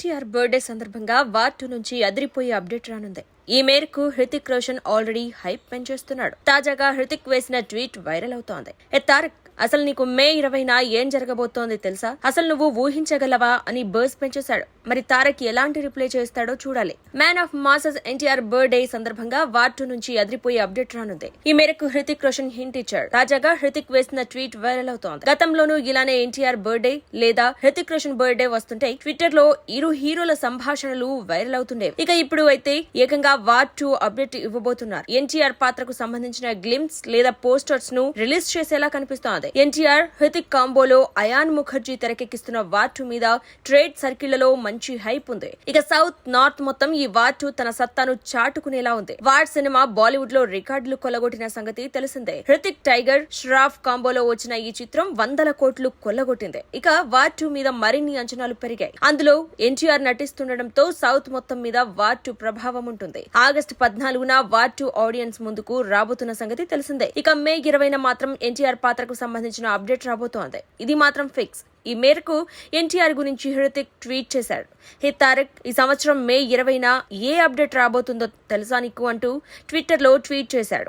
NTR birthday సందర్భంగా war 2 నుంచి అదిరిపోయే అప్డేట్ రానుంది. ఈ మేరకు హృతిక్ రోషన్ ఆల్రెడీ హైప్ పెంచేస్తున్నాడు. తాజాగా హృతిక్ వేసిన ట్వీట్ వైరల్ అవుతోంది. తారక్, అసలు నీకు మే 20న ఏం జరగబోతోంది తెలుసా? అసలు నువ్వు ఊహించగలవా అని బర్స్ పెంచేశాడు. మరి తారక్ ఎలాంటి రిప్లై చేస్తాడో చూడాలి. Man of masses NTR birthday సందర్భంగా వార్ 2 నుంచి అదిరిపోయే అప్డేట్ రానుంది. ఈ మేరకు హృతిక్ రోషన్ హింట్ ఇచ్చాడు. తాజాగా హృతిక్ వేసిన ట్వీట్ వైరల్ అవుతోంది. గతంలోనూ ఇలానే ఎన్టీఆర్ బర్త్డే లేదా హృతిక్ రోషన్ బర్త్డే వస్తుంటే ట్విట్టర్ లో ఇరు హీరోల సంభాషణలు వైరల్ అవుతుండేవి. ఇక ఇప్పుడు అయితే ఏకంగా వార్ 2 అప్డేట్ ఇవ్వబోతున్నారు. ఎన్టీఆర్ పాత్రకు సంబంధించిన గ్లిమ్స్ లేదా పోస్టర్స్ ను రిలీజ్ చేసేలా కనిపిస్తోంది. ఎన్టీఆర్ హృతిక్ కాంబోలో అయాన్ ముఖర్జీ తెరకెక్కిస్తున్న వార్ 2 మీద ట్రేడ్ సర్కిళ్లలో మంచి హైప్ ఉంది. ఇక సౌత్ నార్త్ మొత్తం ఈ వార్ 2 తన సత్తాను చాటుకునేలా ఉంది. వార్ సినిమా బాలీవుడ్ లో రికార్డులు కొల్లగొట్టిన సంగతి తెలిసిందే. హృతిక్ టైగర్ ష్రాఫ్ కాంబోలో వచ్చిన ఈ చిత్రం 100 కోట్లు కొల్లగొట్టింది. ఇక వార్ 2 మీద మరిన్ని అంచనాలు పెరిగాయి. అందులో ఎన్టీఆర్ నటిస్తుండటంతో సౌత్ మొత్తం మీద వార్ 2 ప్రభావం ఉంటుంది. ఆగస్టు 14న వార్ 2 ఆడియన్స్ ముందుకు రాబోతున్న సంగతి తెలిసిందే. ఇక మే 20న మాత్రం ఎన్టీఆర్ పాత్రకు సంబంధించిన అప్డేట్ రాబోతోంది. ఇది మాత్రం ఫిక్స్. ఈ మేరకు ఎన్టీఆర్ గురించి హృతిక్ ట్వీట్ చేశాడు. హే తారక్, ఈ సంవత్సరం మే 20న ఏ అప్డేట్ రాబోతుందో తెలుసా నీకు అంటూ ట్విట్టర్ లో ట్వీట్ చేశాడు.